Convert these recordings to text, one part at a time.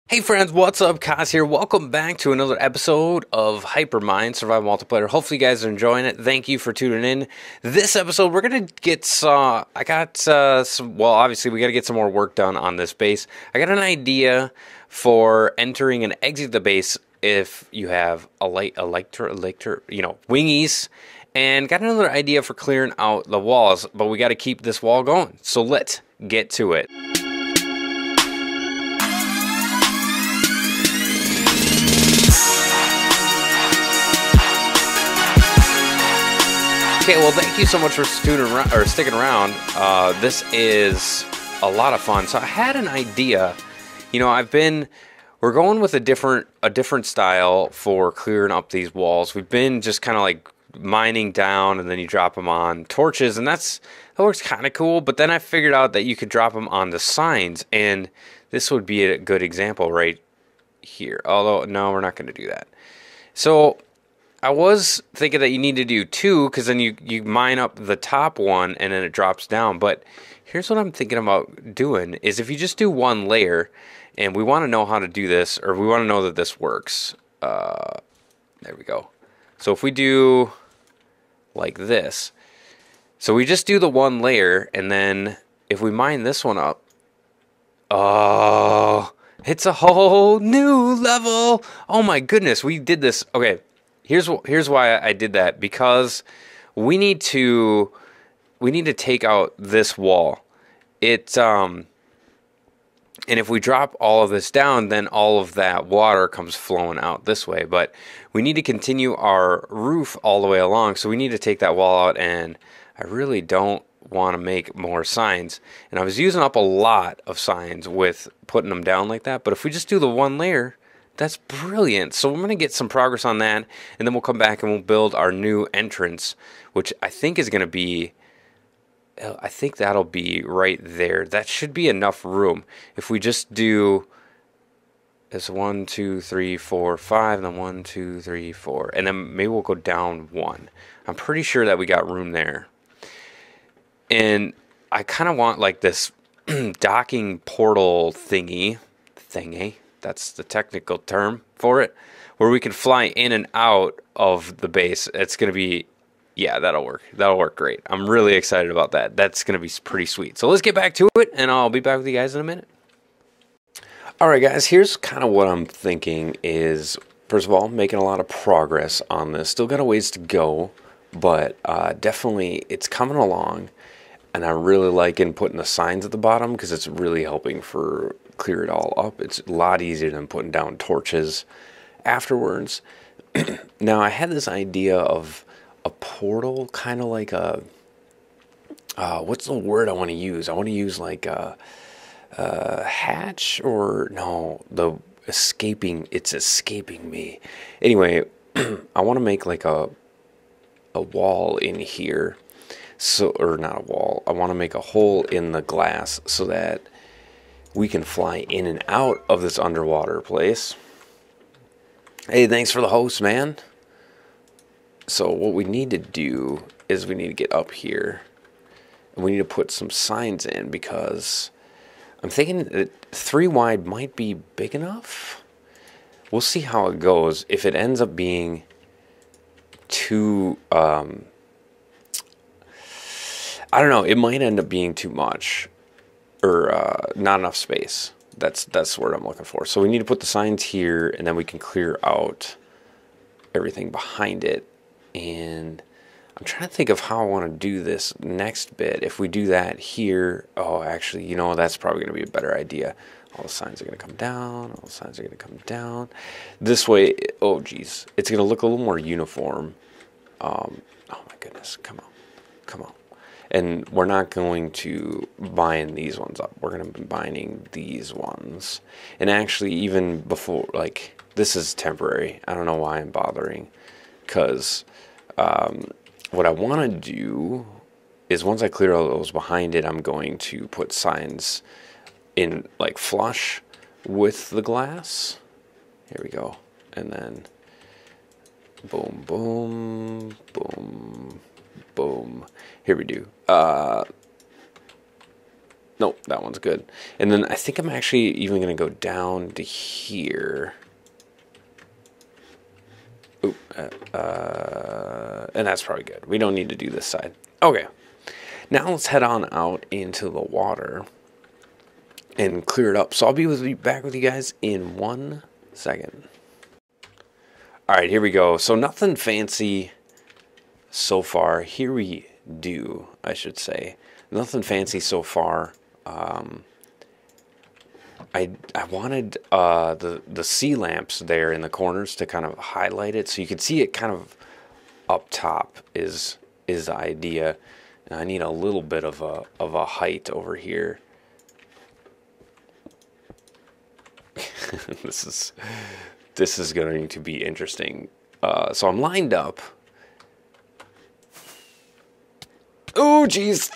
Hey friends, what's up? Kaz here. Welcome back to another episode of Hypermine Survival Multiplayer. Hopefully you guys are enjoying it. Thank you for tuning in. This episode, we're going to get some, obviously we got to get some more work done on this base. I got an idea for entering and exit the base if you have wingies, and got another idea for clearing out the walls, but we got to keep this wall going. So let's get to it. Okay, well, thank you so much for sticking around. This is a lot of fun. So I had an idea. You know, we're going with a different style for clearing up these walls. We've been just kind of like mining down, and then you drop them on torches, and that works kind of cool. But then I figured out that you could drop them on the signs, and this would be a good example right here. Although, no, we're not going to do that. So I was thinking that you need to do two, because then you mine up the top one and then it drops down. But here's what I'm thinking about doing is if you just do one layer, and we want to know how to do this, or we want to know that this works. There we go. So if we do like this, so we just do the one layer, and then if we mine this one up, oh, it's a whole new level. Oh my goodness, we did this. Okay. Here's why I did that, because we need to take out this wall. And if we drop all of this down, then all of that water comes flowing out this way. But we need to continue our roof all the way along, so we need to take that wall out, and I really don't want to make more signs. And I was using up a lot of signs with putting them down like that, but if we just do the one layer, that's brilliant. So I'm going to get some progress on that, and then we'll come back and we'll build our new entrance, which I think is going to be, I think that'll be right there. That should be enough room. If we just do this 1, 2, 3, 4, 5, and then 1, 2, 3, 4, and then maybe we'll go down 1. I'm pretty sure that we got room there. And I kind of want like this docking portal thingy. That's the technical term for it, where we can fly in and out of the base. It's going to be, yeah, that'll work. That'll work great. I'm really excited about that. That's going to be pretty sweet. So let's get back to it, and I'll be back with you guys in a minute. All right, guys, here's kind of what I'm thinking is, first of all, making a lot of progress on this. Still got a ways to go, but definitely it's coming along, and I really like putting the signs at the bottom, because it's really helping for clear it all up. It's a lot easier than putting down torches afterwards. Now, I had this idea of a portal, kind of like a what's the word I want to use? I want to use like a hatch, or no, it's escaping me. Anyway, I want to make like a wall in here. So, or not a wall. I want to make a hole in the glass so that we can fly in and out of this underwater place. Hey, thanks for the host, man. So what we need to do is we need to get up here, and we need to put some signs in, because I'm thinking that 3 wide might be big enough. We'll see how it goes. If it ends up being too, I don't know, it might end up being too much, or not enough space. That's the word I'm looking for. So we need to put the signs here, and then we can clear out everything behind it. And I'm trying to think of how I want to do this next bit. If we do that here, oh, actually, you know, that's probably going to be a better idea. All the signs are going to come down. All the signs are going to come down. This way, oh, geez, it's going to look a little more uniform. Oh, my goodness. Come on. Come on. And we're not going to bind these ones up. We're going to be binding these ones. And actually, even before, like, this is temporary. I don't know why I'm bothering. Because what I want to do is, once I clear all those behind it, I'm going to put signs in, like, flush with the glass. Here we go. And then boom, boom, boom, boom. Here we do. Nope, that one's good. And then I think I'm actually even going to go down to here. Oop, and that's probably good. We don't need to do this side. Okay, now let's head on out into the water and clear it up. So I'll be back with you guys in 1 second. All right, here we go. So nothing fancy so far. Here we do, I should say. Nothing fancy so far. I wanted the sea lamps there in the corners to kind of highlight it, so you can see it kind of up top is the idea. And I need a little bit of a height over here. This is going to be interesting. So I'm lined up. Oh, jeez.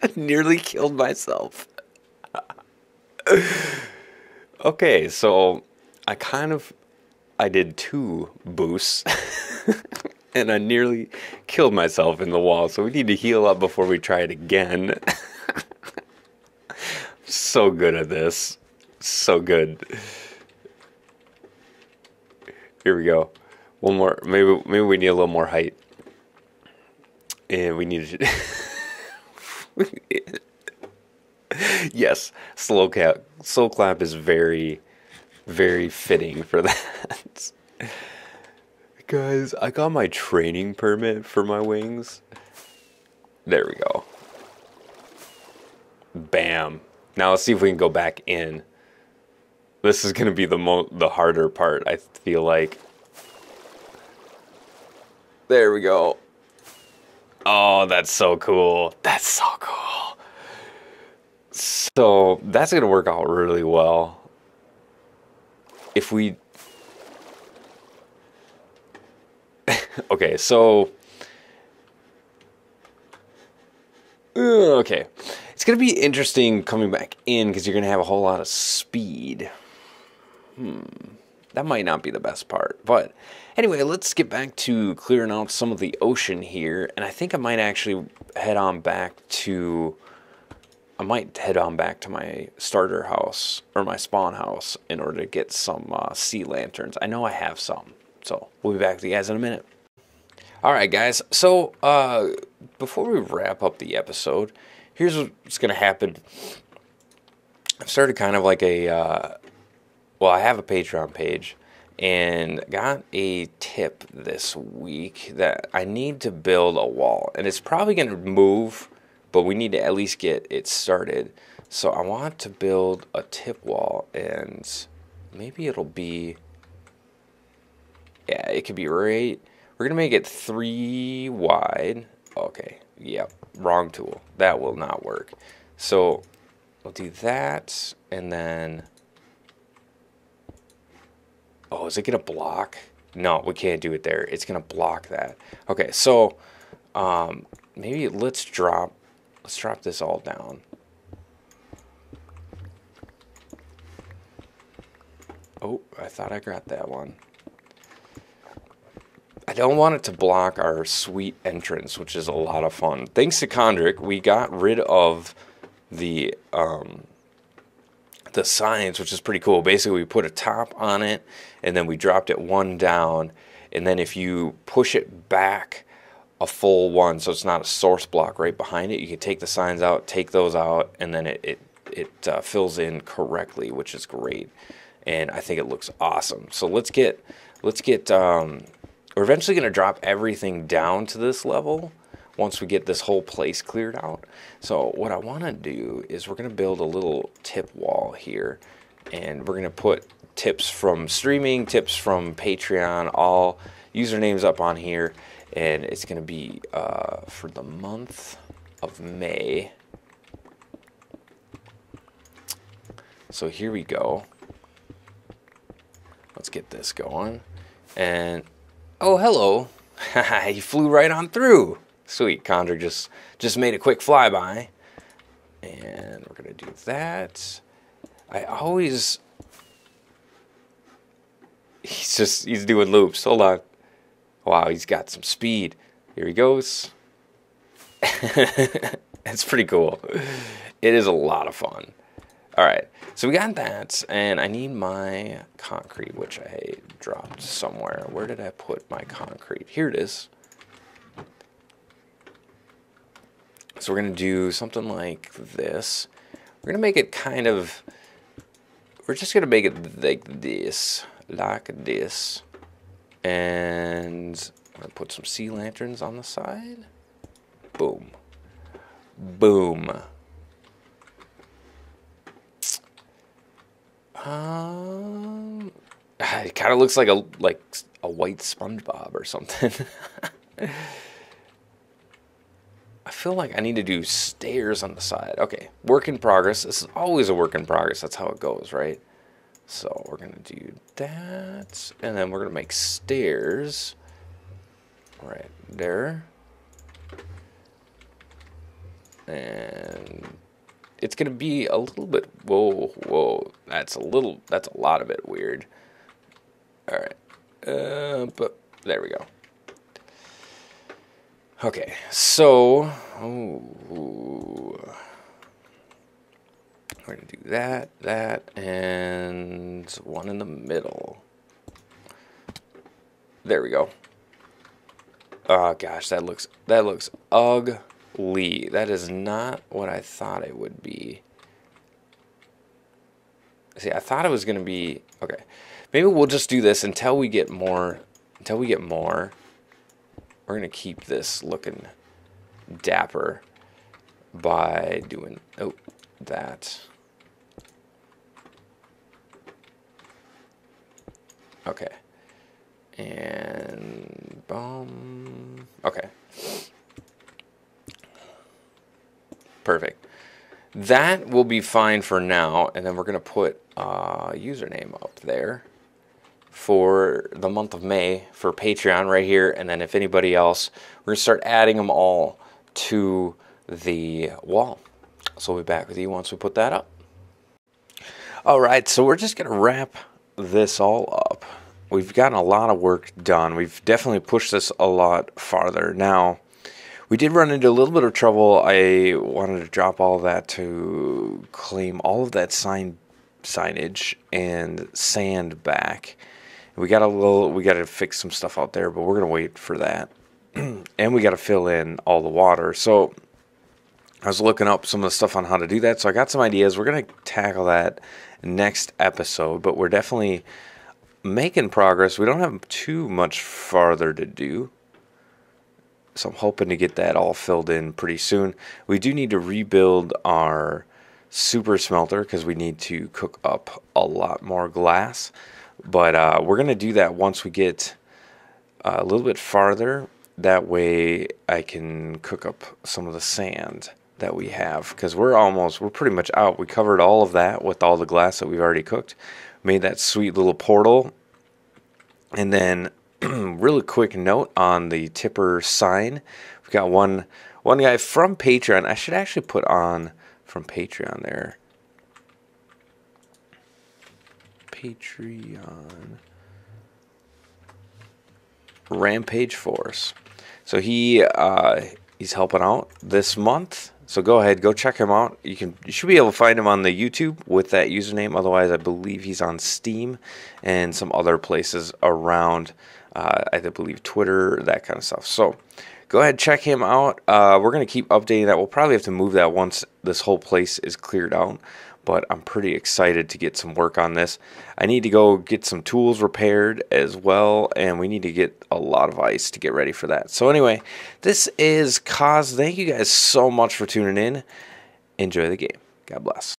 I nearly killed myself. Okay, so I did 2 boosts. And I nearly killed myself in the wall. So we need to heal up before we try it again. So good at this. So good. Here we go. One more. Maybe we need a little more height. And we need to... Yes, slow clap is very, very fitting for that. Guys, I got my training permit for my wings. There we go. Bam. Now let's see if we can go back in. This is going to be the harder part, I feel like. There we go. Oh, that's so cool. That's so cool. So that's going to work out really well. If we... Okay, so... Okay. It's going to be interesting coming back in because you're going to have a whole lot of speed. That might not be the best part. But anyway, let's get back to clearing out some of the ocean here. And I think I might actually head on back to... I might head on back to my starter house, or my spawn house, in order to get some sea lanterns. I know I have some. So we'll be back with you guys in a minute. Alright guys, so before we wrap up the episode, here's what's going to happen. I've started kind of like a... well, I have a Patreon page, and got a tip this week that I need to build a wall. And it's probably going to move, but we need to at least get it started. So I want to build a tip wall, and maybe it'll be... Yeah, it could be right... We're going to make it 3 wide. Okay, yep, wrong tool. That will not work. So we'll do that, and then... Oh, is it going to block? No, we can't do it there. It's going to block that. Okay, so maybe let's drop this all down. Oh, I thought I got that one. I don't want it to block our sweet entrance, which is a lot of fun. Thanks to Condrick, we got rid of the signs, which is pretty cool. Basically, we put a top on it, and then we dropped it 1 down, and then if you push it back a full 1, so it's not a source block right behind it, you can take the signs out, take those out, and then it fills in correctly, which is great. And I think it looks awesome. So let's get we're eventually going to drop everything down to this level once we get this whole place cleared out. So what I want to do is we're going to build a little tip wall here, and we're going to put tips from streaming, tips from Patreon, all usernames up on here, and it's going to be for the month of May. So here we go. Let's get this going. And oh, hello. He flew right on through. Sweet. Condor just made a quick flyby. And we're going to do that. He's doing loops. Hold on. Wow, he's got some speed. Here he goes. It's pretty cool. It is a lot of fun. All right, so we got that, and I need my concrete, which I dropped somewhere. Where did I put my concrete? Here it is. So we're going to do something like this. We're going to make it kind of, we're just going to make it like this. And I'm going to put some sea lanterns on the side. Boom. Boom. It kind of looks like a white SpongeBob or something. I feel like I need to do stairs on the side. Okay, work in progress. This is always a work in progress. That's how it goes, right? So we're going to do that. And then we're going to make stairs right there. And it's going to be a little bit, whoa. That's a lot of it weird. All right. But there we go. Okay, so we're going to do that, and one in the middle. There we go. Oh gosh, that looks ugly. That is not what I thought it would be. See, I thought it was going to be, okay. Maybe we'll just do this until we get more. We're going to keep this looking dapper by doing, that. Okay. And boom. Okay. Perfect. That will be fine for now, and then we're going to put a username up there for the month of May for Patreon right here, and then if anybody else, we're going to start adding them all to the wall. So we'll be back with you once we put that up. All right, so we're just going to wrap this all up. We've gotten a lot of work done. We've definitely pushed this a lot farther. Now, we did run into a little bit of trouble. I wanted to drop all of that to claim all of that signage and sand back. We got to fix some stuff out there, but we're gonna wait for that, and we got to fill in all the water. So I was looking up some of the stuff on how to do that. So I got some ideas. We're gonna tackle that next episode, but we're definitely making progress. We don't have too much farther to do, so I'm hoping to get that all filled in pretty soon. We do need to rebuild our super smelter because we need to cook up a lot more glass. But we're going to do that once we get a little bit farther. That way I can cook up some of the sand that we have, because we're pretty much out. We covered all of that with all the glass that we've already cooked. Made that sweet little portal. And then really quick note on the tipper sign. We've got one guy from Patreon. I should actually put on from Patreon there. Patreon Rampage Force. So he's helping out this month. So go ahead, go check him out. You should be able to find him on the YouTube with that username. Otherwise, I believe he's on Steam and some other places around. I believe Twitter, that kind of stuff. So go ahead, check him out. We're gonna keep updating that. We'll probably have to move that once this whole place is cleared out. But I'm pretty excited to get some work on this. I need to go get some tools repaired as well, and we need to get a lot of ice to get ready for that. So anyway, this is Kaz. Thank you guys so much for tuning in. Enjoy the game. God bless.